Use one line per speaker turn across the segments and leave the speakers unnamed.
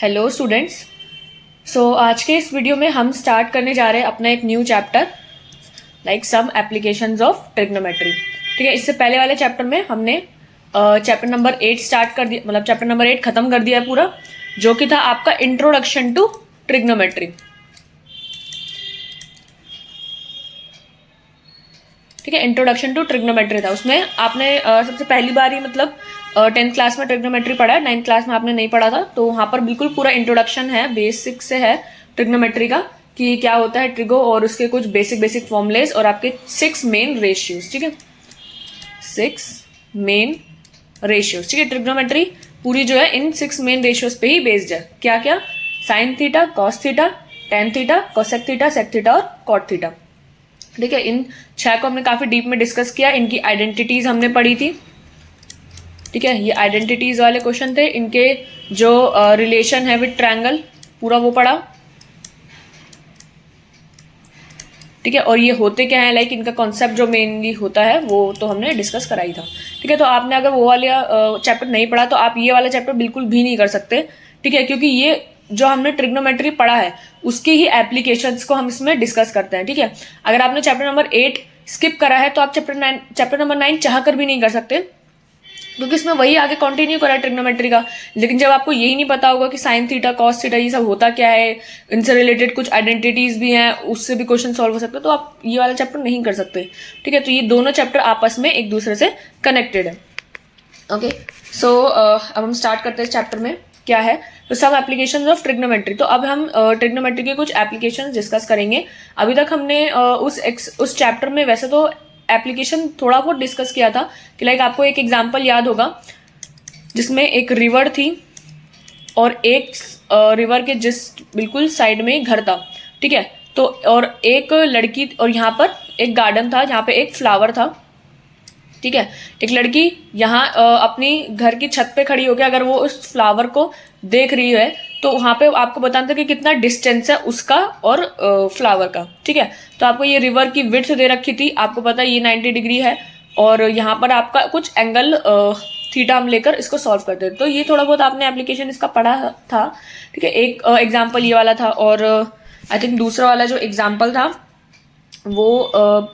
Hello students. आज के इस वीडियो में हम स्टार्ट करने जा रहे हैं अपना एक new chapter like some applications of trigonometry. ठीक है, इससे पहले वाले चैप्टर में हमने चैप्टर नंबर 8 स्टार्ट कर दिया, मतलब चैप्टर नंबर 8 खत्म कर दिया है पूरा, जो कि था आपका इंट्रोडक्शन टू ट्रिग्नोमेट्री। ठीक है, इंट्रोडक्शन टू ट्रिग्नोमेट्री था। उसमें आपने सबसे पहली बार ही मतलब 10th क्लास में ट्रिग्नोमेट्री पढ़ा है, 9th क्लास में आपने नहीं पढ़ा था, तो वहां पर बिल्कुल पूरा इंट्रोडक्शन है, बेसिक से है ट्रिग्नोमेट्री का कि क्या होता है ट्रिगो और उसके कुछ बेसिक फॉर्मुलेज और आपके 6 मेन रेशियोज। ठीक है, 6 मेन रेशियोज। ठीक है, ट्रिग्नोमेट्री पूरी जो है इन 6 मेन रेशियोज पे ही बेस्ड है। क्या क्या? Sine theta, cos theta, tan theta, cosec theta, sec theta और कॉट थीटा। ठीक है, इन 6 को हमने काफी डीप में डिस्कस किया। इनकी आइडेंटिटीज हमने पढ़ी थी। ठीक है, ये आइडेंटिटीज वाले क्वेश्चन थे। इनके जो रिलेशन है विद ट्रायंगल पूरा वो पढ़ा। ठीक है, और ये होते क्या है, लाइक इनका कॉन्सेप्ट जो मेनली होता है वो तो हमने डिस्कस करा ही था। ठीक है, तो आपने अगर वो वाला चैप्टर नहीं पढ़ा तो आप ये वाला चैप्टर बिल्कुल भी नहीं कर सकते। ठीक है, क्योंकि ये जो हमने ट्रिग्नोमेट्री पढ़ा है उसकी ही एप्लीकेशंस को हम इसमें डिस्कस करते हैं। ठीक है, अगर आपने चैप्टर नंबर 8 स्किप करा है तो आप चैप्टर नंबर 9 चाह कर भी नहीं कर सकते, क्योंकि इसमें वही आगे कंटिन्यू करा है ट्रिग्नोमेट्री का। लेकिन जब आपको यही नहीं पता होगा कि साइन थीटा, कॉस थीटा ये सब होता क्या है, इनसे रिलेटेड कुछ आइडेंटिटीज भी हैं, उससे भी क्वेश्चन सॉल्व हो सकते हैं, तो आप ये वाला चैप्टर नहीं कर सकते। ठीक है, तो ये दोनों चैप्टर आपस में एक दूसरे से कनेक्टेड है। ओके, सो अब हम स्टार्ट करते हैं चैप्टर में क्या है, तो सब एप्लीकेशंस ऑफ ट्रिग्नोमेट्री। तो अब हम ट्रिग्नोमेट्री के कुछ एप्लीकेशंस डिस्कस करेंगे। अभी तक हमने उस चैप्टर में वैसे तो एप्लीकेशन थोड़ा बहुत डिस्कस किया था कि लाइक आपको एक एग्जांपल याद होगा जिसमें एक रिवर थी और एक रिवर के जस्ट बिल्कुल साइड में घर था। ठीक है, तो और एक लड़की, और यहाँ पर एक गार्डन था जहाँ पे एक फ्लावर था। ठीक है, एक लड़की यहाँ अपनी घर की छत पे खड़ी होकर अगर वो उस फ्लावर को देख रही है तो वहां पे आपको बताना था कि कितना डिस्टेंस है उसका और फ्लावर का। ठीक है, तो आपको ये रिवर की विड्थ दे रखी थी, आपको पता है ये 90 डिग्री है, और यहाँ पर आपका कुछ एंगल थीटा हम लेकर इसको सॉल्व करते हैं। तो ये थोड़ा बहुत आपने एप्लीकेशन इसका पढ़ा था। ठीक है, एक एग्जाम्पल ये वाला था, और आई थिंक दूसरा वाला जो एग्जाम्पल था वो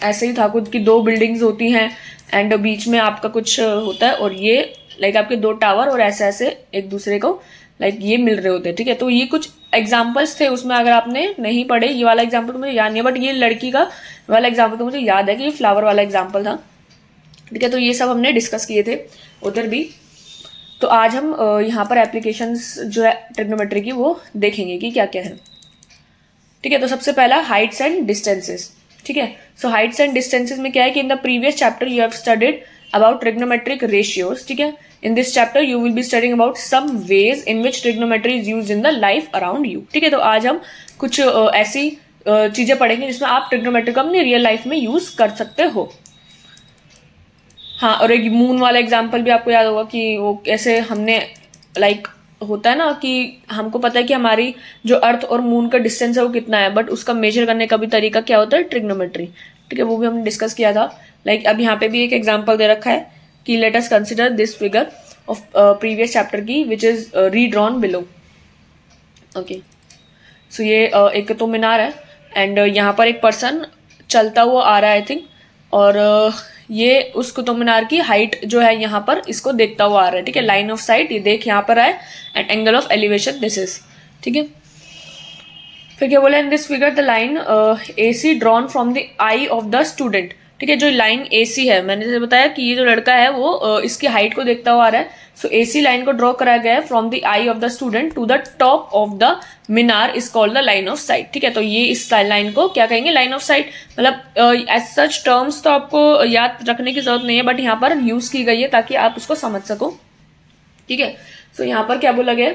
ऐसे ही था, खुद की 2 बिल्डिंग्स होती हैं एंड बीच में आपका कुछ होता है, और ये लाइक आपके 2 टावर और ऐसे ऐसे एक दूसरे को लाइक ये मिल रहे होते हैं। ठीक है, तो ये कुछ एग्जाम्पल्स थे उसमें, अगर आपने नहीं पढ़े ये वाला एग्जाम्पल तो मुझे याद नहीं है, बट ये लड़की का वाला एग्जाम्पल तो मुझे याद है कि ये फ्लावर वाला एग्जाम्पल था। ठीक है, तो ये सब हमने डिस्कस किए थे उधर भी। तो आज हम यहाँ पर एप्लीकेशंस जो है ट्रिग्नोमेट्री की वो देखेंगे कि क्या क्या है। ठीक है, तो सबसे पहला हाइट्स एंड डिस्टेंसेस। ठीक है, सो हाइट्स एंड डिस्टेंसेस में क्या है कि in the previous chapter you have studied about trigonometric ratios. ठीक है, in this chapter you will be studying about some ways in which trigonometry is used in the life around you. ठीक है, तो आज हम कुछ ऐसी चीजें पढ़ेंगे जिसमें आप ट्रिग्नोमेट्री को अपनी रियल लाइफ में यूज कर सकते हो। हाँ, और एक मून वाला एग्जाम्पल भी आपको याद होगा कि वो कैसे हमने लाइक होता है ना कि हमको पता है कि हमारी जो अर्थ और मून का डिस्टेंस है वो कितना है, बट उसका मेजर करने का भी तरीका क्या होता है, ट्रिग्नोमेट्री। ठीक है, वो भी हमने डिस्कस किया था। लाइक अब यहाँ पे भी एक एग्जांपल दे रखा है कि let us consider this figure of previous chapter की which is redrawn below. Okay, so ये एक तो मीनार है एंड यहाँ पर एक पर्सन चलता हुआ आ रहा है आई थिंक, और ये उस कुतुब मीनार की हाइट जो है यहाँ पर इसको देखता हुआ आ रहा है। ठीक है, लाइन ऑफ साइट ये देख यहाँ पर है and angle of elevation this is. ठीक है, फिर क्या बोला, इन this figure the line AC drawn from the eye of the student. ठीक है, जो लाइन AC है, मैंने जैसे बताया कि ये जो लड़का है वो इसकी हाइट को देखता हुआ आ रहा है, सो AC लाइन को ड्रॉ कराया गया है from the eye of the student to the top of the minar is called the line of sight. ठीक है, तो ये इस लाइन को क्या कहेंगे, लाइन ऑफ साइट। मतलब एज सच टर्म्स तो आपको याद रखने की जरूरत नहीं है, बट यहाँ पर यूज की गई है ताकि आप उसको समझ सको। ठीक है, सो यहाँ पर क्या बोला गया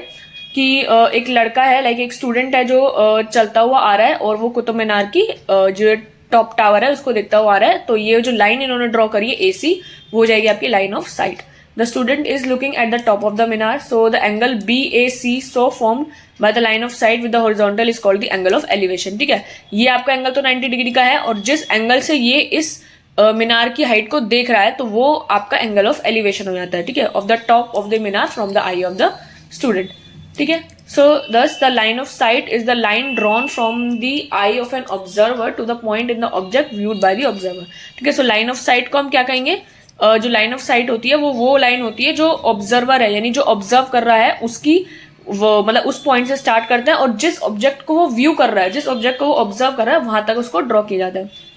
कि एक लड़का है, लाइक एक स्टूडेंट है जो चलता हुआ आ रहा है और वो कुतुब मीनार की जो टॉप टावर है उसको देखता हुआ आ रहा है। तो ये जो लाइन इन्होंने ड्रॉ करी है AC, वो हो जाएगी आपकी line of site. The student is looking at the top of the Minar, so the angle BAC so formed by the line of site with the horizontal is called the angle of elevation. ठीक है, ये आपका angle तो 90 degree का है, और जिस angle से ये इस मीनार की हाइट को देख रहा है तो वो आपका एंगल ऑफ एलिवेशन हो जाता है। ठीक है, of the top of the minar from the eye of the student. ठीक है। So this the line of sight is the line drawn from the eye of an observer to the point in the object viewed by the observer. ठीक है। So line of site को हम क्या कहेंगे, जो line of site होती है वो लाइन होती है जो ऑब्जर्वर है, यानी जो ऑब्जर्व कर रहा है उसकी वो मतलब उस पॉइंट से स्टार्ट करते हैं और जिस ऑब्जेक्ट को वो व्यू कर रहा है, जिस ऑब्जेक्ट को वो ऑब्जर्व कर रहा है वहां तक उसको ड्रॉ किया जाता है।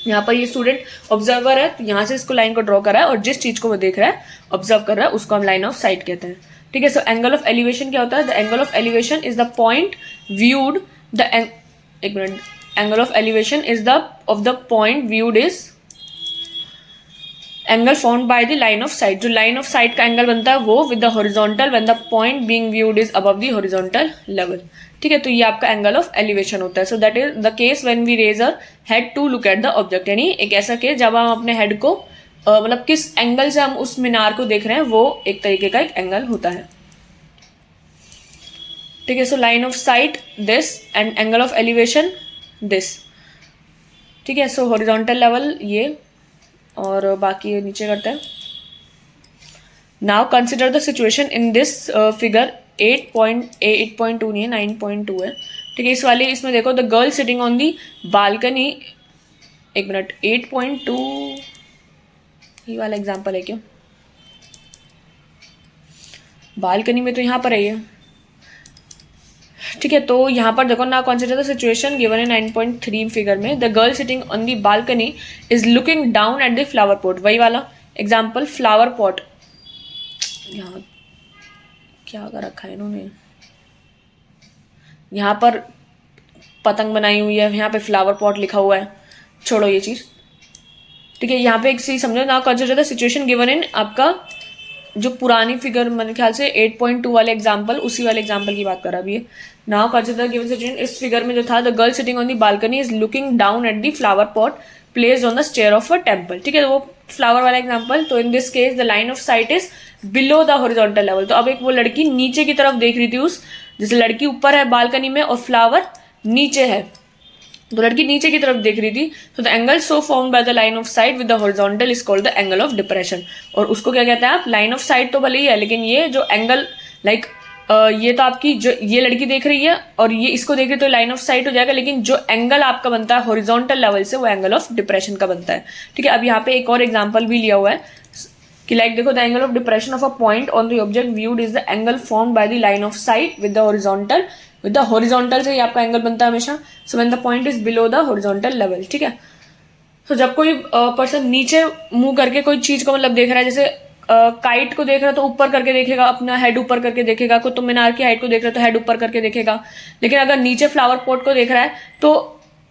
यहाँ पर ये स्टूडेंट ऑब्जर्वर है तो यहाँ से इसको लाइन को ड्रॉ कर रहा है और जिस चीज को वो देख रहा है ऑब्जर्व कर रहा है उसको हम लाइन ऑफ साइट कहते हैं। ठीक है। सो एंगल ऑफ एलिवेशन क्या होता है, the angle of elevation is the point viewed the एक मिनट, angle of elevation is the of the point viewed is angle formed by the line of sight. जो लाइन ऑफ साइट का angle बनता है वो with the horizontal when the point being viewed is above the horizontal level. ठीक है। तो ये आपका एंगल ऑफ एलिवेशन होता है। So that is the case when we raise our head to look at the object, यानी एक ऐसा केस जब हम अपने हेड को मतलब किस एंगल से हम उस मीनार को देख रहे हैं वो एक तरीके का एक एंगल होता है। ठीक है। So line of site this and angle of elevation this. ठीक है। सो हॉरिजॉन्टल लेवल ये और बाकी नीचे करते हैं। Now consider the situation in this figure 8.2 नहीं है 9.2 है। ठीक है। इस वाले इसमें देखो the girl sitting on the balcony, एक मिनट 8.2 ये वाला एग्जाम्पल है क्या, बालकनी में तो यहाँ पर है ये। ठीक है। तो यहाँ पर देखो ना consider the situation given in 9.3 figure में the girl sitting on the balcony is looking down at the flower pot. वही वाला एग्जाम्पल फ्लावर पॉट, यहाँ क्या कर रखा है इन्होंने, यहाँ पर पतंग बनाई हुई है, यहाँ पे फ्लावर पॉट लिखा हुआ है, छोड़ो ये चीज। ठीक है। यहाँ पे एक चीज समझो ना कंसिडर द सिचुएशन गिवन इन आपका जो पुरानी फिगर मेरे ख्याल से 8.2 वाले एग्जाम्पल उसी वाले एग्जाम्पल की बात कर रहा है अभी। नाउ कंसिडर गिवन सिचुएशन, इस फिगर में जो था the girl sitting on the balcony is looking down at the flower pot placed on the stair of a temple. ठीक है। वो फ्लावर वाला एग्जाम्पल। तो in this case the line of sight is below the horizontal level. तो अब एक वो लड़की नीचे की तरफ देख रही थी, उस जैसे लड़की ऊपर है बालकनी में और फ्लावर नीचे है, तो लड़की नीचे की तरफ देख रही थी। तो the angle so formed by the line of site with the horizontal is called the angle of depression. और उसको क्या कहते हैं आप, लाइन ऑफ साइट तो भले ही है लेकिन ये जो एंगल लाइक ये तो आपकी जो ये लड़की देख रही है और ये इसको देख रही है तो लाइन ऑफ साइट हो जाएगा, लेकिन जो एंगल आपका बनता है हॉरिजॉन्टल लेवल से वो एंगल ऑफ डिप्रेशन का बनता है। ठीक है। अब यहाँ पे एक और एग्जाम्पल भी लिया हुआ है कि लाइक देखो the angle of depression of a point on the object viewed is the angle formed by the line of site with the horizontal. With the horizontal से ही आपका एंगल बनता है हमेशा। So when the point is below the horizontal level. ठीक है। तो जब कोई पर्सन नीचे मुंह करके कोई चीज को मतलब देख रहा है, जैसे काइट को देख रहा है तो ऊपर करके देखेगा, अपना हेड ऊपर करके देखेगा, कुतुब मीनार की हाइट को देख रहा है तो हेड ऊपर करके देखेगा। लेकिन अगर नीचे फ्लावर पॉट को देख रहा है तो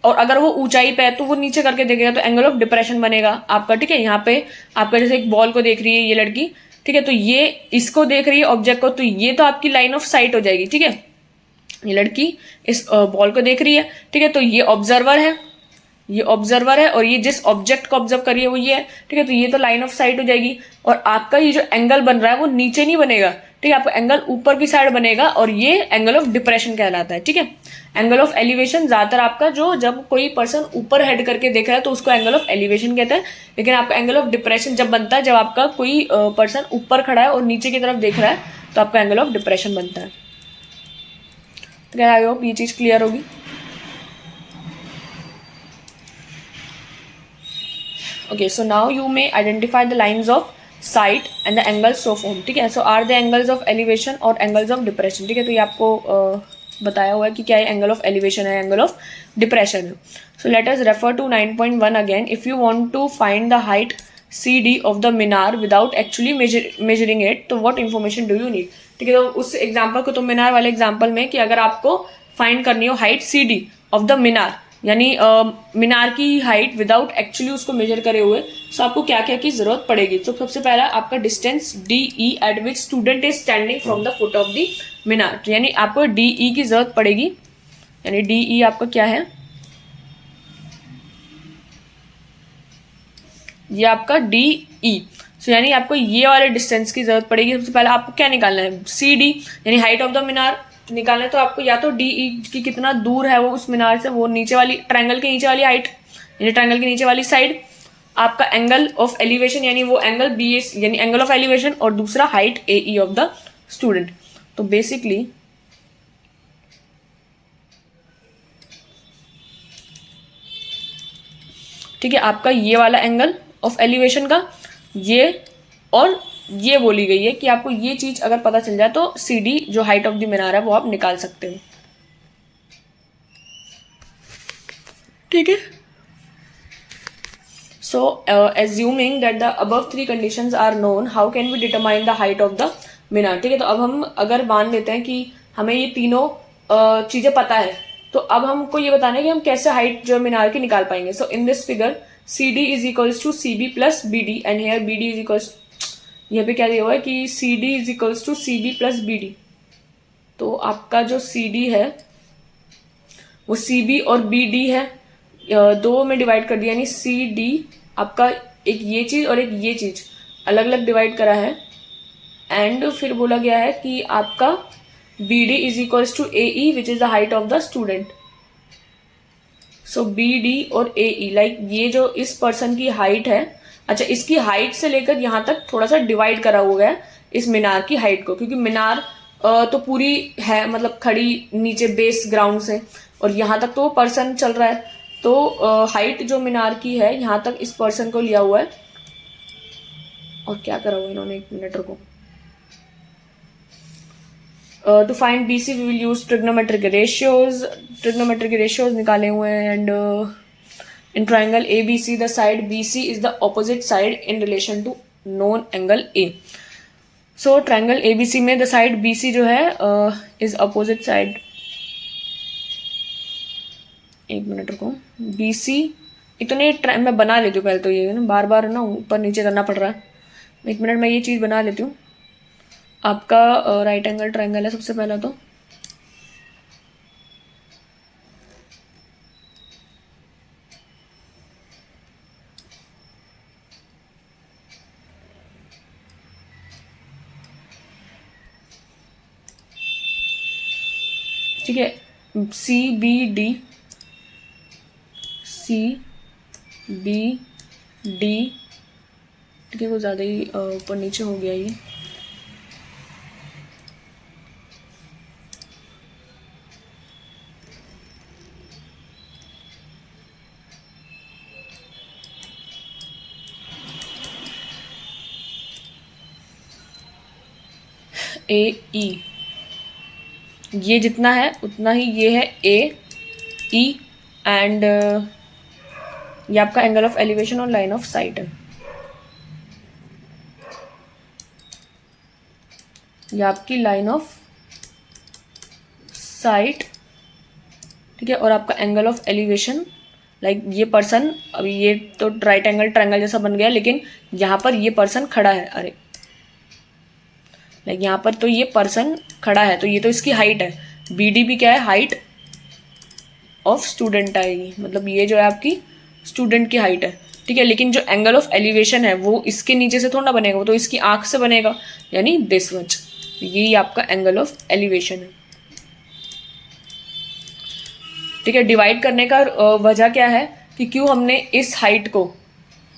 और अगर वो ऊंचाई पे है तो वो नीचे करके देखेगा, तो एंगल ऑफ डिप्रेशन बनेगा आपका। ठीक है। यहाँ पे आपका जैसे एक बॉल को देख रही है ये लड़की, ठीक है, तो ये इसको देख रही है ऑब्जेक्ट को, तो ये तो आपकी लाइन ऑफ साइट हो जाएगी। ठीक है। ये लड़की इस बॉल को देख रही है, ठीक है, तो ये ऑब्जर्वर है, ये ऑब्जर्वर है और ये जिस ऑब्जेक्ट को ऑब्जर्व करिए वो ये है। ठीक है। तो ये तो लाइन ऑफ साइट हो जाएगी और आपका ये जो एंगल बन रहा है वो नीचे नहीं बनेगा। ठीक है। आपका एंगल ऊपर की साइड बनेगा और ये एंगल ऑफ डिप्रेशन कहलाता है। ठीक है। एंगल ऑफ एलिवेशन ज्यादातर आपका जो जब कोई पर्सन ऊपर हेड करके देख रहा है तो उसको एंगल ऑफ एलिवेशन कहते हैं, लेकिन आपका एंगल ऑफ डिप्रेशन जब बनता है जब आपका कोई पर्सन ऊपर खड़ा है और नीचे की तरफ देख रहा है तो आपका एंगल ऑफ डिप्रेशन बनता है। तो आई होप ये चीज क्लियर होगी। Okay, so now you may identify the lines of sight and the angles so formed. ठीक है। So are the angles of elevation और angles of depression। ठीक है। तो ये आपको बताया हुआ है कि क्या है एंगल ऑफ एलिवेशन है, एंगल ऑफ डिप्रेशन है। So let us refer to 9.1 again. If you want to find the height CD of the Minar without actually measuring it, तो what information do you need? ठीक है। तो उस example को तो मीनार वाले एग्जाम्पल में कि अगर आपको फाइंड करनी हो height CD of the minar, यानी मीनार की हाइट विदाउट एक्चुअली उसको मेजर करे हुए, तो आपको क्या क्या की जरूरत पड़ेगी। तो सबसे पहला आपका distance DE at which student is standing from the foot of the minar, यानी आपको DE की जरूरत पड़ेगी। यानी DE आपका क्या है, ये आपका DE। सो यानी आपको ये वाले डिस्टेंस की जरूरत पड़ेगी। सबसे पहले आपको क्या निकालना है, CD यानी हाइट ऑफ द मीनार निकालना है। तो आपको या तो DE की कितना दूर है वो उस मीनार से, वो नीचे वाली ट्रायंगल के नीचे वाली हाइट यानी ट्रायंगल के नीचे वाली साइड, आपका एंगल ऑफ एलिवेशन यानी वो एंगल BS यानी एंगल ऑफ एलिवेशन, और दूसरा height AE of the student. तो बेसिकली ठीक है, आपका ये वाला एंगल ऑफ एलिवेशन का ये, और ये बोली गई है कि आपको ये चीज़ अगर पता चल जाए तो सी डी जो हाइट ऑफ द मीनार है वो आप निकाल सकते हो। ठीक है, so assuming that the above 3 conditions are known, how can we determine the height of the minar. ठीक है, तो अब हम अगर मान लेते हैं कि हमें ये तीनों चीज़ें पता है, तो अब हमको ये बताना है कि हम कैसे हाइट जो मीनार की निकाल पाएंगे। So in this figure C D is equals to C B plus B D, and here B D is equals, यहाँ पे क्या दिया हुआ है कि C D is equals to C B plus B D. तो आपका जो सी डी है वो सी बी और बी डी है, दो में डिवाइड कर दिया, यानी सी डी आपका एक ये चीज़ और एक ये चीज़ अलग अलग डिवाइड करा है। एंड फिर बोला गया है कि आपका B D is equals to A E which is the height of the student. So B D और ए ई, लाइक ये जो इस पर्सन की हाइट है, अच्छा इसकी हाइट से लेकर यहाँ तक थोड़ा सा डिवाइड करा हुआ है इस मीनार की हाइट को, क्योंकि मीनार तो पूरी है मतलब खड़ी नीचे बेस ग्राउंड से, और यहाँ तक तो वो पर्सन चल रहा है, तो हाइट जो मीनार की है यहाँ तक इस पर्सन को लिया हुआ है। और क्या करा हुआ है इन्होंने, एक मिनट रुको। To find B C we will use trigonometric ratios, trigonometric ratios निकाले हुए हैं। And in triangle A B C the side B C is the opposite side in relation to known angle A. So triangle A B C में the side B C जो है is opposite side, एक minute रुको, B C, एक तो नहीं मैं बना लेती हूँ पहले, तो ये ना बार बार ना ऊपर नीचे करना पड़ रहा है। एक मिनट मैं ये चीज़ बना लेती हूँ। आपका राइट एंगल ट्राइंगल है सबसे पहला, तो ठीक है, C B D, C B D, ठीक है, वो ज़्यादा ही ऊपर नीचे हो गया ये। ए ई, ये जितना है उतना ही ये है ए ई, एंड ये आपका एंगल ऑफ एलिवेशन और लाइन ऑफ साइट है। ये आपकी लाइन ऑफ साइट, ठीक है, और आपका एंगल ऑफ एलिवेशन, लाइक ये पर्सन, अभी ये तो राइट एंगल ट्रायंगल जैसा बन गया, लेकिन यहाँ पर ये पर्सन खड़ा है, अरे लाइक यहाँ पर तो ये पर्सन खड़ा है, तो ये तो इसकी हाइट है। बी डी भी क्या है, हाइट ऑफ स्टूडेंट आएगी, मतलब ये जो है आपकी स्टूडेंट की हाइट है, ठीक है। लेकिन जो एंगल ऑफ एलिवेशन है वो इसके नीचे से थोड़ा ना बनेगा, वो तो इसकी आंख से बनेगा, यानी दिस मच, यही आपका एंगल ऑफ एलिवेशन है, ठीक है। डिवाइड करने का वजह क्या है कि क्यों हमने इस हाइट को,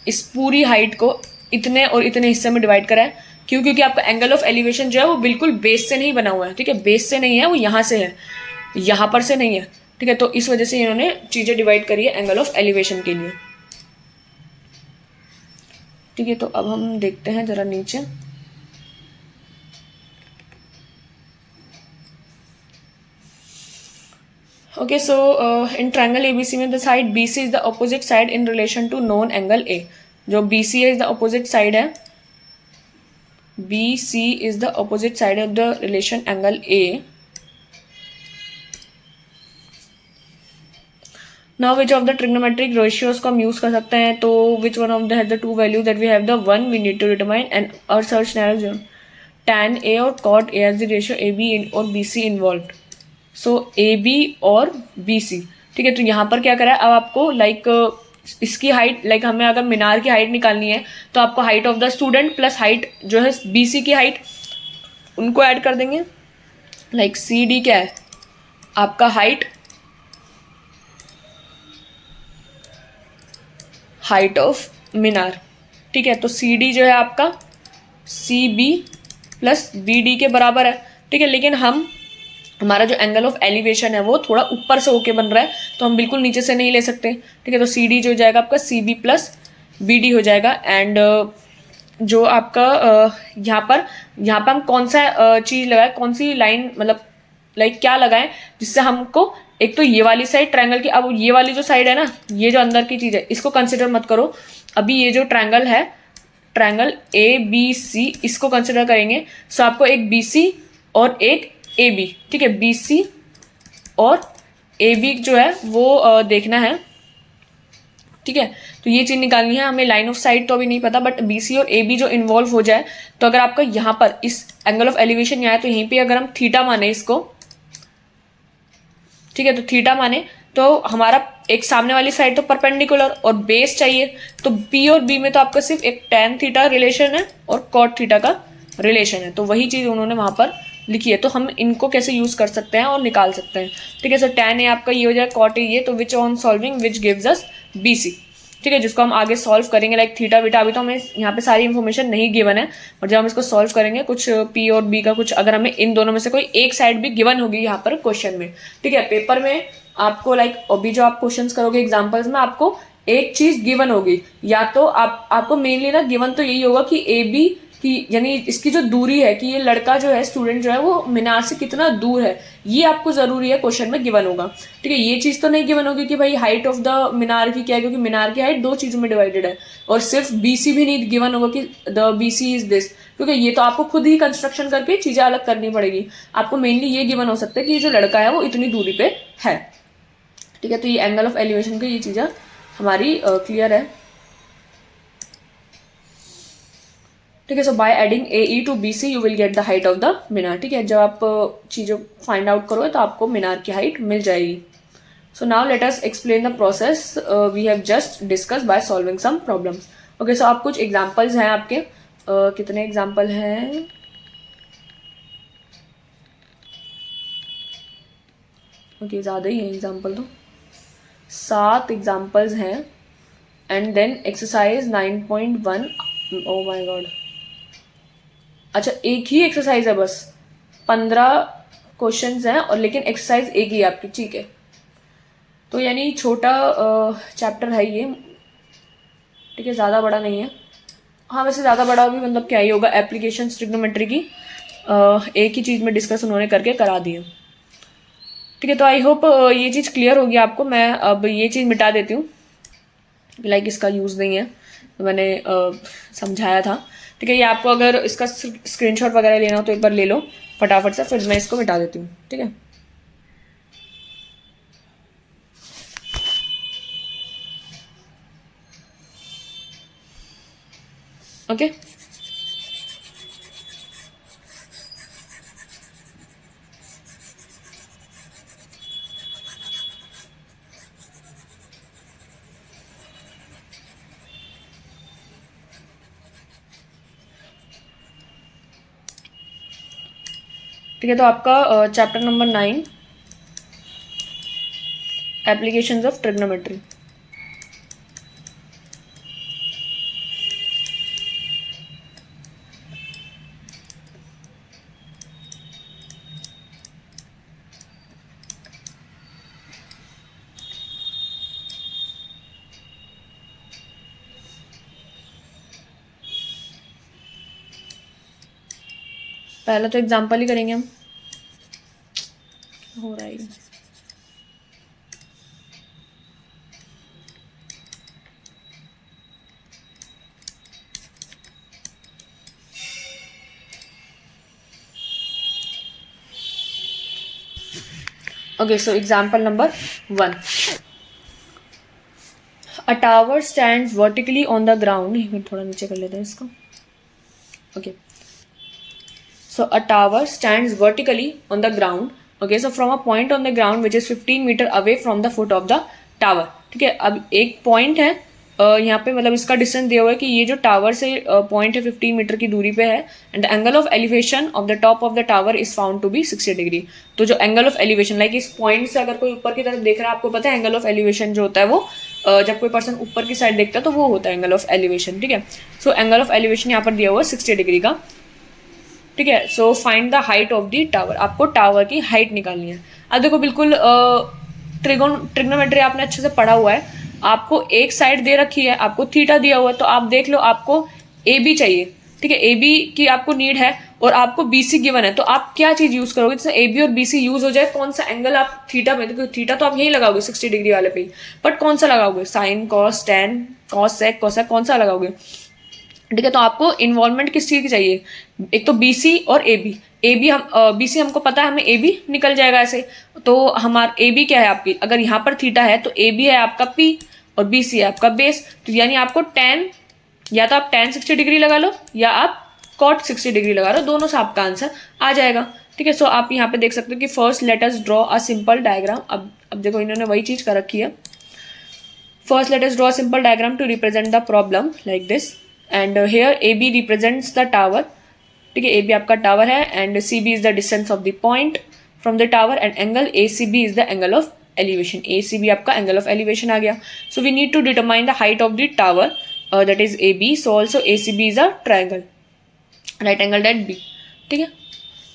इस पूरी हाइट को इतने और इतने हिस्से में डिवाइड करा है, क्यों, क्योंकि आपका एंगल ऑफ एलिवेशन जो है वो बिल्कुल बेस से नहीं बना हुआ है, ठीक है, बेस से नहीं है, वो यहाँ से है, यहाँ पर से नहीं है, ठीक है। तो इस वजह से इन्होंने चीज़ें डिवाइड करी है एंगल ऑफ एलिवेशन के लिए, ठीक है। तो अब हम देखते हैं जरा नीचे, okay. So in triangle ABC में the side BC is the opposite side in relation to known angle A. जो बीसी है इज द अपोजिट साइड है, BC is the opposite side of the relation angle A. Now which of the trigonometric ratios को हम use कर सकते हैं, तो which one of the has the two values that we have the one we need to determine and our search narrows down tan A और cot A as the ratio AB और BC involved. So AB और BC, ठीक है। तो यहाँ पर क्या करा है, अब आपको लाइक इसकी हाइट, लाइक हमें अगर मीनार की हाइट निकालनी है तो आपको height of the student plus height जो है बीसी की हाइट, उनको ऐड कर देंगे। लाइक सी डी क्या है, आपका हाइट ऑफ मीनार, ठीक है। तो सी डी जो है आपका C B plus B D के बराबर है, ठीक है। लेकिन हम हमारा जो एंगल ऑफ एलिवेशन है वो थोड़ा ऊपर से होके बन रहा है, तो हम बिल्कुल नीचे से नहीं ले सकते। ठीक है, तो सी डी जो हो जाएगा आपका C B plus B D हो जाएगा। एंड जो आपका यहाँ पर हम कौन सा चीज़ लगाए, कौन सी लाइन, मतलब लाइक क्या लगाएं जिससे हमको एक तो ये वाली साइड ट्रायंगल की, अब ये वाली जो साइड है ना, ये जो अंदर की चीज़ है इसको कंसिडर मत करो। अभी ये जो ट्रायंगल है, ट्रायंगल ए बी सी, इसको कंसिडर करेंगे। सो आपको एक बी सी और एक ए बी, ठीक है, बी सी और ए बी जो है वो देखना है। ठीक है, तो ये चीज़ निकालनी है हमें। लाइन ऑफ साइट तो अभी नहीं पता, बट बी सी और ए बी जो इन्वॉल्व हो जाए, तो अगर आपका यहाँ पर इस एंगल ऑफ एलिवेशन यहाँ है, तो यहीं पे अगर हम थीटा माने इसको, ठीक है, तो थीटा माने तो हमारा एक सामने वाली साइड तो परपेंडिकुलर और बेस चाहिए, तो बी और बी में तो आपका सिर्फ एक टैन थीटा रिलेशन है और कॉट थीटा का रिलेशन है, तो वही चीज़ उन्होंने वहाँ पर लिखी है। तो हम इनको कैसे यूज़ कर सकते हैं और निकाल सकते हैं। ठीक है, सो टैन ए आपका ये हो जाएगा, कॉट ए ये, तो which on solving which gives us B C. ठीक है, जिसको हम आगे सॉल्व करेंगे, लाइक थीटा बीटा अभी तो हमें यहाँ पे सारी इन्फॉर्मेशन नहीं गिवन है, और जब हम इसको सॉल्व करेंगे कुछ पी और बी का कुछ, अगर हमें इन दोनों में से कोई एक साइड भी गिवन होगी यहाँ पर क्वेश्चन में, ठीक है, पेपर में आपको लाइक अभी जो आप क्वेश्चंस करोगे एग्जांपल्स में, आपको एक चीज गिवन होगी, या तो आपको मेनली ना गिवन तो यही होगा कि ए बी की, यानी इसकी जो दूरी है कि ये लड़का जो है, स्टूडेंट जो है वो मीनार से कितना दूर है, ये आपको जरूरी है क्वेश्चन में गिवन होगा। ठीक है, ये चीज तो नहीं गिवन होगी कि भाई हाइट ऑफ द मीनार की क्या है, क्योंकि मीनार की हाइट दो चीजों में डिवाइडेड है, और सिर्फ बीसी भी नहीं गिवन होगा कि द बीसी इज दिस, क्योंकि ये तो आपको खुद ही कंस्ट्रक्शन करके चीजें अलग करनी पड़ेगी। आपको मेनली ये गिवन हो सकता है कि ये जो लड़का है वो इतनी दूरी पे है। ठीक है, तो ये एंगल ऑफ एलिवेशन की ये चीज़ें हमारी क्लियर है। ठीक है, so by adding A E to B C you will get the height of the minar. ठीक है, जब आप चीज़ों फाइंड आउट करोगे तो आपको मीनार की हाइट मिल जाएगी। So now let us explain the process we have just discuss by solving some problems. Okay, so आप कुछ एग्जाम्पल्स हैं आपके, कितने एग्जाम्पल हैं, ओके ज़्यादा ही है एग्जाम्पल, तो 7 एग्जाम्पल्स हैं। And then exercise 9.1, oh my god, अच्छा एक ही एक्सरसाइज है बस, 15 क्वेश्चंस हैं और लेकिन एक्सरसाइज एक ही है आपकी। ठीक है, तो यानी छोटा चैप्टर है ये, ठीक है, ज़्यादा बड़ा नहीं है। हाँ वैसे ज़्यादा बड़ा भी मतलब क्या ही होगा, एप्लीकेशन ट्रिग्नोमेट्री की एक ही चीज़ में डिस्कस उन्होंने करके करा दिए। ठीक है, तो आई होप ये चीज़ क्लियर होगी आपको। मैं अब ये चीज़ मिटा देती हूँ, लाइक इसका यूज़ नहीं है, तो मैंने समझाया था। ठीक है, ये आपको अगर इसका स्क्रीनशॉट वगैरह लेना हो तो एक बार ले लो फटाफट से, फिर मैं इसको मिटा देती हूँ। ठीक है, ओके। ठीक है, तो आपका chapter number 9 applications of trigonometry. पहला तो एग्जाम्पल ही करेंगे हम, हो रहा है। Okay, so example number 1. A tower stands vertically on the ground. मैं थोड़ा नीचे कर लेते हैं इसको. Okay. So a tower stands vertically on the ground. Okay, so from a point on the ground which is 15 meter away from the foot of the tower. ठीक है, अब एक पॉइंट है यहाँ पे, मतलब इसका डिस्टेंस दिया हुआ है कि ये जो टावर से पॉइंट है 15 मीटर की दूरी पे है, and the angle of elevation of the top of the tower is found to be 60 degree. तो जो एंगल ऑफ एलिवेशन, लाइक इस पॉइंट से अगर कोई ऊपर की तरफ देख रहा है, आपको पता है एंगल ऑफ एलिवेशन जो होता है वो जब कोई पर्सन ऊपर की साइड देखता है तो वो होता है एंगल ऑफ एलिवेशन। ठीक है, सो एंगल ऑफ एलिवेशन यहाँ पर दिया हुआ है 60 डिग्री का। ठीक ठीक है। So find the height of the tower, आपको टावर की हाइट निकालनी है। अब देखो बिल्कुल ट्रिग्नोमेट्री आपने अच्छे से पढ़ा हुआ है, आपको एक साइड दे रखी है, आपको थीटा दिया हुआ है, तो आप देख लो आपको ए बी चाहिए, ठीक है, ए बी की आपको नीड है और आपको बी सी गिवन है, तो आप क्या चीज यूज करोगे जैसे ए बी और बी सी यूज हो जाए, कौन सा एंगल आप थीटा में, देखो थीटा तो आप यही लगाओगे 60 डिग्री वाले पे, बट कौन सा लगाओगे, sine cos tan cos sec cosec, कौन सा लगाओगे, ठीक है। तो आपको इन्वॉल्वमेंट किस चीज की चाहिए, एक तो बी सी और ए बी, ए बी हम बी सी हमको पता है, हमें ए बी निकल जाएगा ऐसे, तो हमारा ए बी क्या है आपकी, अगर यहाँ पर थीटा है तो ए बी है आपका पी और बी सी है आपका बेस, तो यानी आपको टेन, या तो आप टेन 60 डिग्री लगा लो या आप कॉट 60 डिग्री लगा लो, दोनों से आपका आंसर आ जाएगा, ठीक है। सो आप यहाँ पे देख सकते हो कि first let us draw a simple diagram. अब देखो इन्होंने वही चीज कर रखी है, first let us draw a simple diagram to represent the problem like this, and here A B represents the tower, ठीक है, ए बी आपका टावर है, and C B is the distance of the point from the tower, and angle A C B is the angle of elevation, A C B आपका angle of elevation आ गया। So we need to determine the height of the tower, that is A B, so also A C B is a triangle, right angle at B, ठीक है।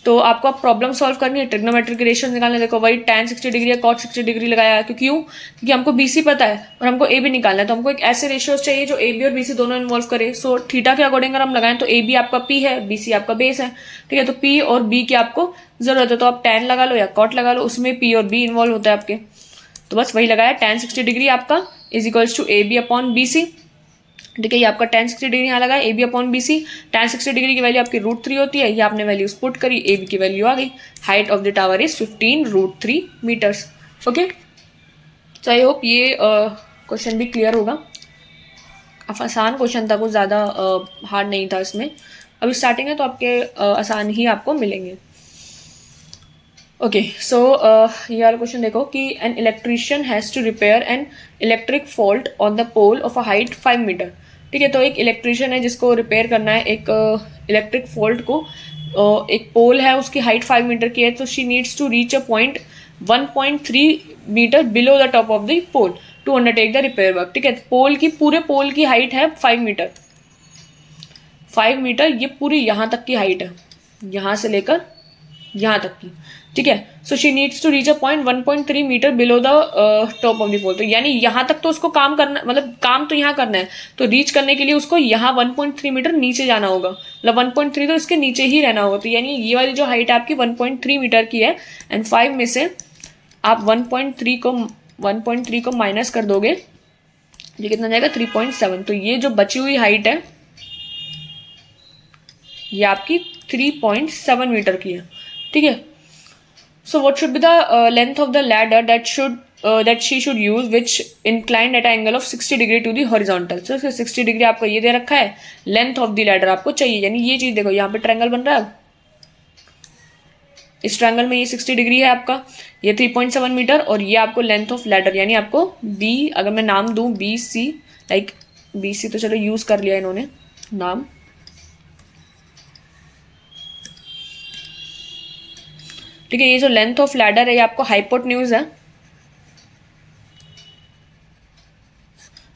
तो आपको आप problem solve करनी है, trigonometric ratio निकालने, देखो वही tan 60 डिग्री या cot 60 डिग्री लगाया, क्योंकि हमको BC पता है और हमको AB निकालना है, तो हमको एक ऐसे रेशियोज चाहिए जो AB और BC दोनों इन्वॉल्व करे। सो थीटा के अकॉर्डिंग अगर हम लगाएं तो AB आपका P है, BC आपका बेस है, ठीक है। तो P और B की आपको जरूरत है, तो आप tan लगा लो या cot लगा लो, उसमें P और B इन्वॉल्व होता है आपके, तो बस वही लगाया, tan 60 डिग्री आपका is equals to AB upon BC, ठीक है। ये आपका tan 60 डिग्री यहाँ लगा है, A B upon B C, tan 60 degree की वैल्यू आपकी √3 होती है, ये आपने वैल्यूज पुट करी, ए बी की वैल्यू आ गई, height of the tower is 15√3 metres, okay. तो आई होप ये क्वेश्चन भी क्लियर होगा, आसान क्वेश्चन था, कुछ ज़्यादा हार्ड नहीं था इसमें, अभी स्टार्टिंग है तो आपके आसान ही आपको मिलेंगे, ओके। सो ये वाला क्वेश्चन देखो कि an electrician has to repair an electric fault on the pole of a height 5 metre, ठीक है। तो एक इलेक्ट्रिशियन है जिसको रिपेयर करना है एक इलेक्ट्रिक फॉल्ट को, एक पोल है उसकी हाइट 5 मीटर की है, तो she needs to reach a point 1.3 metre below the top of the pole to undertake the repair work, ठीक है। पोल की पूरे पोल की हाइट है 5 मीटर, 5 मीटर ये पूरी यहाँ तक की हाइट है, यहाँ से लेकर यहाँ तक की, ठीक है। So she needs to reach a point 1.3 metre below the top of the pole, तो यानी यहाँ तक तो उसको काम करना, मतलब काम तो यहाँ करना है, तो रीच करने के लिए उसको यहाँ 1.3 मीटर नीचे जाना होगा, मतलब 1.3 तो इसके नीचे ही रहना होगा, तो यानी ये वाली जो हाइट आपकी 1.3 मीटर की है, एंड 5 में से आप 1.3 को माइनस कर दोगे, ये कितना जाएगा 3.7, तो ये जो बची हुई हाइट है ये आपकी 3.7 मीटर की है, ठीक है। So what should be the length of the ladder that she should use which inclined at an angle of 60 degree to the horizontal? So 60 degree आपको ये दे रखा है, लेंथ ऑफ द लैडर आपको चाहिए, यानी ये चीज देखो यहाँ पे ट्रायंगल बन रहा है, इस ट्रायंगल में ये 60 डिग्री है आपका, ये 3.7 मीटर, और ये आपको लेंथ ऑफ लैडर, यानी आपको B, अगर मैं नाम दूं BC, लाइक BC तो चलो यूज कर लिया इन्होंने नाम, ठीक है। ये जो लेंथ ऑफ लैडर है ये आपको हाइपोटेन्यूज है,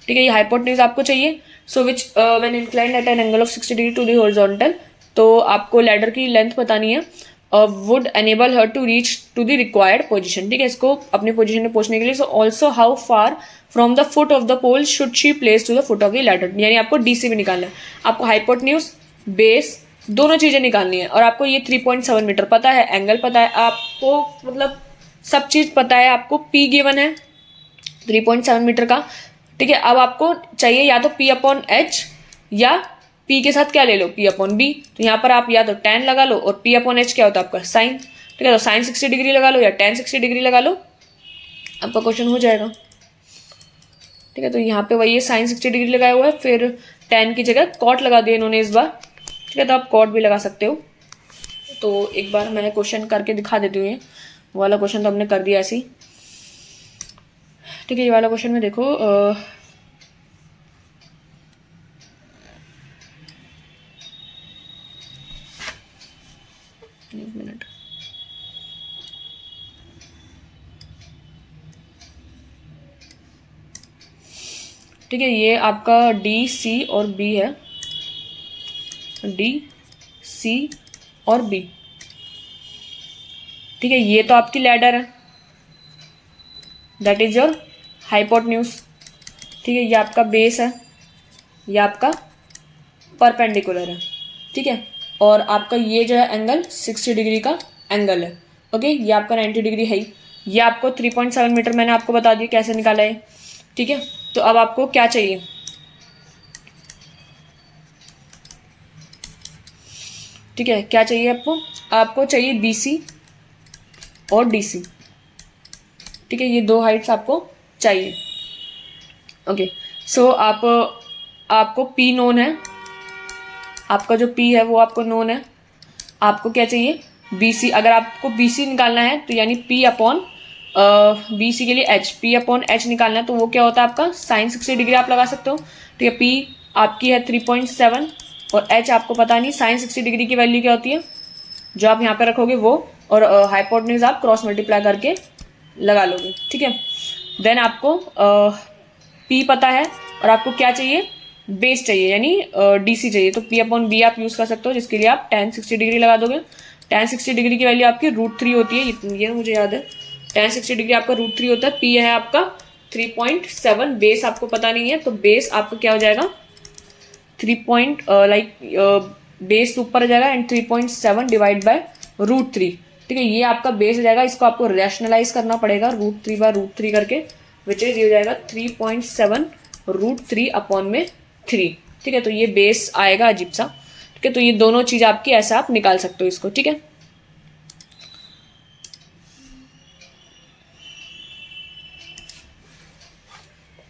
ठीक है, ये हाइपोटेन्यूज आपको चाहिए। So which when inclined at an angle of 60 degree to the horizontal, तो आपको लैडर की लेंथ बतानी है, would enable her to reach to the required position, ठीक है, इसको अपनी पोजीशन में पहुंचने के लिए। So also how far from the foot of the pole should she place to the foot of the ladder, यानी आपको डीसी भी निकालना है, आपको हाइपोटेन्यूज बेस दोनों चीजें निकालनी है, और आपको ये 3.7 मीटर पता है, एंगल पता है आपको, मतलब सब चीज पता है आपको, P गिवन है 3.7 मीटर का, ठीक है। अब आपको चाहिए या तो P अपॉन H या P के साथ क्या ले लो P अपॉन B, तो यहाँ पर आप या तो tan लगा लो, और P अपॉन H क्या होता है आपका साइन, ठीक है, तो साइन 60 डिग्री लगा लो या tan 60 डिग्री लगा लो, आपका क्वेश्चन हो जाएगा, ठीक है। तो यहाँ पे वही साइन 60 डिग्री लगाया हुआ है, फिर tan की जगह cot लगा दिया इन्होंने इस बार, ठीक है, तो आप कॉट भी लगा सकते हो। तो एक बार मैं क्वेश्चन करके दिखा देती हूँ, वो वाला क्वेश्चन तो हमने कर दिया ऐसे ही, ठीक है। ये वाला क्वेश्चन में देखो एक मिनट, ठीक है, ये आपका D, C और B है, D, C और बी। ठीक है, ये तो आपकी लैडर है, दैट इज योर हाइपोटेन्यूज। ठीक है, ये आपका बेस है, ये आपका परपेंडिकुलर है। ठीक है, और आपका ये जो है एंगल 60 डिग्री का एंगल है। ओके, ये आपका 90 डिग्री है ही। ये आपको 3.7 मीटर मैंने आपको बता दिया कैसे निकाला है। ठीक है, तो अब आपको क्या चाहिए? ठीक है, क्या चाहिए आपको? आपको चाहिए BC और DC। ठीक है, ये दो हाइट्स आपको चाहिए। ओके, सो आपको P नोन है, आपका जो P है वो आपको नोन है। आपको क्या चाहिए? BC। अगर आपको BC निकालना है तो यानी P अपॉन BC के लिए H, P अपॉन H निकालना है तो वो क्या होता है आपका साइन 60 डिग्री आप लगा सकते हो। ठीक है, P आपकी है 3.7 और H आपको पता नहीं, साइन 60 डिग्री की वैल्यू क्या होती है जो आप यहाँ पे रखोगे वो, और हाइपोटेन्यूज आप क्रॉस मल्टीप्लाई करके लगा लोगे। ठीक है, देन आपको P पता है और आपको क्या चाहिए? बेस चाहिए यानी DC चाहिए, तो P अपॉन B आप यूज कर सकते हो, जिसके लिए आप tan 60 डिग्री लगा दोगे। tan 60 डिग्री की वैल्यू आपकी √3 होती है, ये मुझे याद है। tan 60 डिग्री आपका √3 होता है। P है आपका 3.7, बेस आपको पता नहीं है तो बेस आपका क्या हो जाएगा? 3 बेस ऊपर आ जाएगा एंड 3.7 डिवाइड बाय √3। ठीक है, ये आपका बेस हो जाएगा, इसको आपको रैशनलाइज करना पड़ेगा √3/√3 करके, विच इज ये हो जाएगा 3.7 √3 अपॉन में 3। ठीक है, तो ये बेस आएगा अजीब सा। ठीक है, तो ये दोनों चीज आपकी ऐसा आप निकाल सकते हो इसको। ठीक है,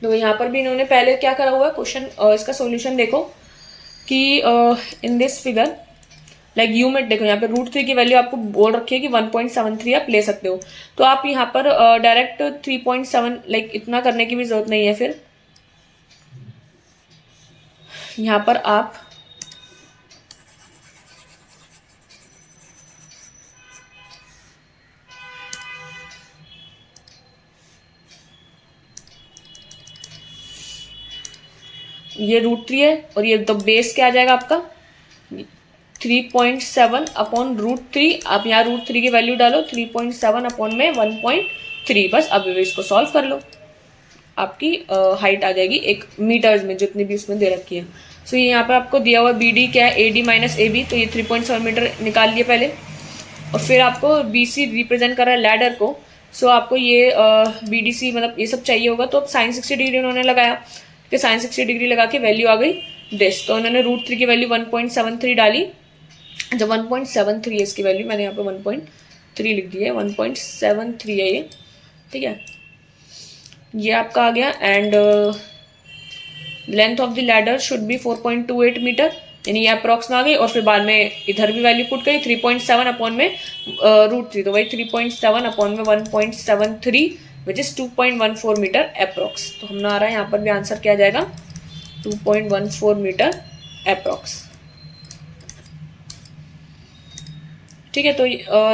तो यहाँ पर भी इन्होंने पहले क्या करा हुआ है क्वेश्चन, इसका सॉल्यूशन देखो कि इन दिस फिगर लाइक यूमिट देखो, यहाँ पे √3 की वैल्यू आपको बोल रखी है कि 1.73 आप ले सकते हो, तो आप यहाँ पर डायरेक्ट 3.7 लाइक इतना करने की भी जरूरत नहीं है। फिर यहाँ पर आप ये √3 है और ये तो बेस क्या आ जाएगा आपका 3.7 अपॉन √3। आप यहाँ √3 की वैल्यू डालो, 3.7 अपॉन में 1.3, बस अब इसको सॉल्व कर लो, आपकी हाइट आ जाएगी एक मीटर्स में जितनी भी उसमें दे रखी है। सो ये यहाँ पर आपको दिया हुआ BD क्या है, AD माइनस AB, तो ये 3.7 मीटर निकाल लिए पहले, और फिर आपको BC रिप्रेजेंट कर रहा है लैडर को। सो आपको ये BDC मतलब ये सब चाहिए होगा, तो अब साइन 60 डिग्री उन्होंने लगाया, ठीक है, साइन 60 डिग्री लगा के वैल्यू आ गई दिस, तो उन्होंने √3 की वैल्यू 1.73 डाली। जब 1.73 है इसकी वैल्यू, मैंने यहाँ पे 1.3 लिख दी है, 1.73 है ये। ठीक है, ये आपका आ गया and length of the ladder should be 4.28 metre, यानी ये अप्रॉक्स में आ गई, और फिर बाद में इधर भी वैल्यू पुट करी 3.7 अपॉन में √3, तो वही 3.7 अपॉन में 1.73 विच इज 2.14 मीटर अप्रॉक्स। तो हमारा आ रहा है यहाँ पर भी आंसर क्या आ जाएगा 2.14 मीटर अप्रॉक्स। ठीक है, तो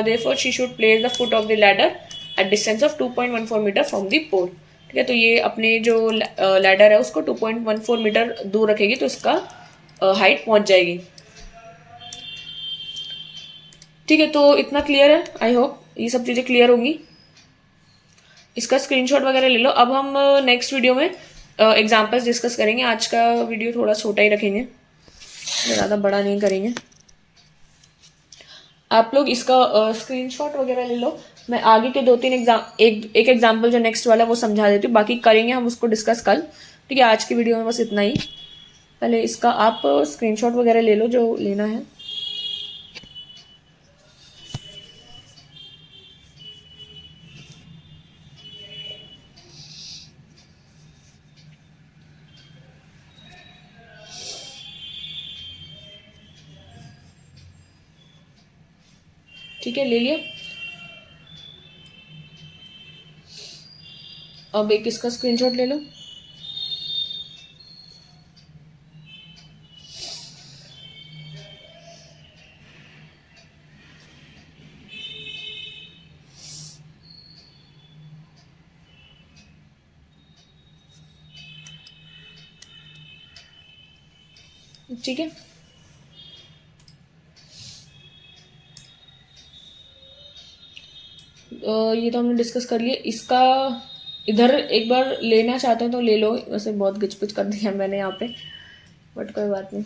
therefore she should place the foot of the ladder at distance of 2.14 metre from the pole. ठीक है, तो ये अपने जो लैडर है उसको 2.14 मीटर दूर रखेगी तो इसका हाइट पहुंच जाएगी। ठीक है, तो इतना क्लियर है, आई होप ये सब चीज़ें क्लियर होंगी। इसका स्क्रीनशॉट वगैरह ले लो। अब हम नेक्स्ट वीडियो में एग्जाम्पल्स डिस्कस करेंगे। आज का वीडियो थोड़ा छोटा ही रखेंगे, ज़्यादा बड़ा नहीं करेंगे। आप लोग इसका स्क्रीनशॉट वगैरह ले लो। मैं आगे के 2-3 एक एग्जाम्पल जो नेक्स्ट वाला है वो समझा देती हूँ, बाकी करेंगे हम उसको डिस्कस कल। ठीक है, आज की वीडियो में बस इतना ही। पहले इसका आप स्क्रीनशॉट वगैरह ले लो जो लेना है। ठीक है, ले लिया। अब एक इसका स्क्रीनशॉट ले लो। ठीक है, ये तो हमने डिस्कस कर लिया। इसका इधर एक बार लेना चाहते हैं तो ले लो, वैसे बहुत गिचपिच कर दिया मैंने यहाँ पे, बट कोई बात नहीं।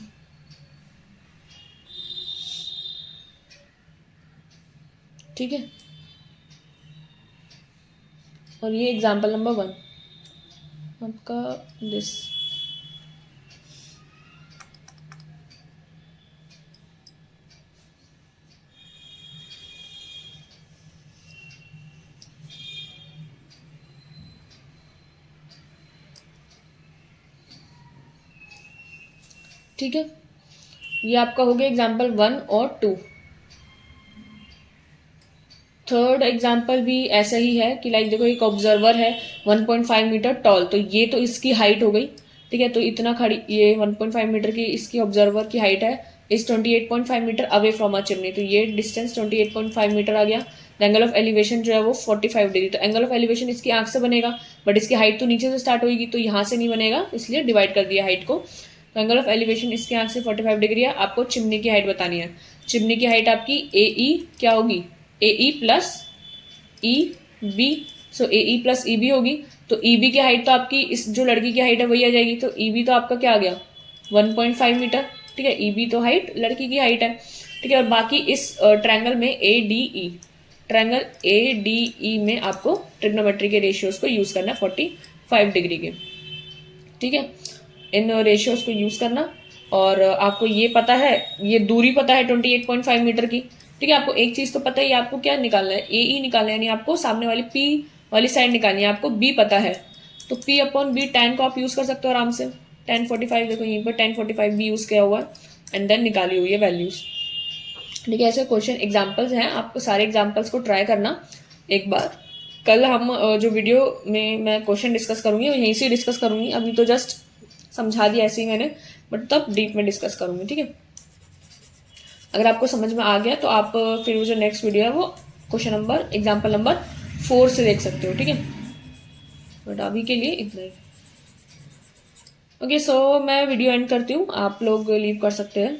ठीक है, और ये एग्जाम्पल नंबर 1 आपका दिस। ठीक है, ये आपका हो गया एग्जाम्पल 1 और 2। थर्ड एग्जाम्पल भी ऐसा ही है कि लाइक देखो एक ऑब्जर्वर है 1.5 मीटर टॉल, तो ये तो इसकी हाइट हो गई। ठीक है, तो इतना खड़ी ये 1.5 मीटर की इसकी ऑब्जर्वर की हाइट है, इस 28.5 metre away from a chimney, तो ये डिस्टेंस 28.5 मीटर आ गया। एंगल ऑफ एलिवेशन जो है वो 45 डिग्री, तो एंगल ऑफ एलिवेशन इसकी आंख से बनेगा, बट इसकी हाइट तो नीचे से स्टार्ट होगी, तो यहाँ से नहीं बनेगा, इसलिए डिवाइड कर दिया हाइट को। तो एंगल ऑफ एलिवेशन इसकी आंख से 45 डिग्री है। आपको चिमनी की हाइट बतानी है। चिमनी की हाइट आपकी ए ई क्या होगी, ए ई प्लस ई बी, सो ए ई प्लस ई बी होगी। तो ई बी की हाइट तो आपकी इस जो लड़की की हाइट है वही आ जाएगी, तो ई बी तो आपका क्या आ गया 1.5 मीटर। ठीक है, ई बी तो हाइट लड़की की हाइट है। ठीक है, और बाकी इस ट्रायंगल में A D E, triangle A D E में आपको ट्रिग्नोमेट्री के रेशियोज को यूज करना है 45 डिग्री के। ठीक है, इन रेशियोज को यूज करना, और आपको ये पता है, ये दूरी पता है 28.5 मीटर की। ठीक है, आपको एक चीज तो पता है, आपको क्या निकालना है, ए ई निकालना है, यानी आपको सामने वाली पी वाली साइड निकालनी है। आपको बी पता है, तो पी अपॉन बी tan को आप यूज कर सकते हो आराम से। tan 45 देखो यहीं पर tan 45 भी यूज किया हुआ है, एंड देन निकाली हुई है वैल्यूज। ठीक है, ऐसे क्वेश्चन एग्जाम्पल्स हैं, आपको सारे एग्जाम्पल्स को ट्राई करना एक बार। कल हम जो वीडियो में मैं क्वेश्चन डिस्कस करूंगी वो यहीं से डिस्कस करूंगी, अभी तो जस्ट समझा दिया ऐसे ही मैंने, बट तब डीप में डिस्कस करूंगी। ठीक है, अगर आपको समझ में आ गया तो आप फिर वो जो नेक्स्ट वीडियो है वो क्वेश्चन नंबर एग्जाम्पल नंबर 4 से देख सकते हो। ठीक है, बट अभी के लिए इतना ही। ओके, सो मैं वीडियो एंड करती हूँ, आप लोग लीव कर सकते हैं।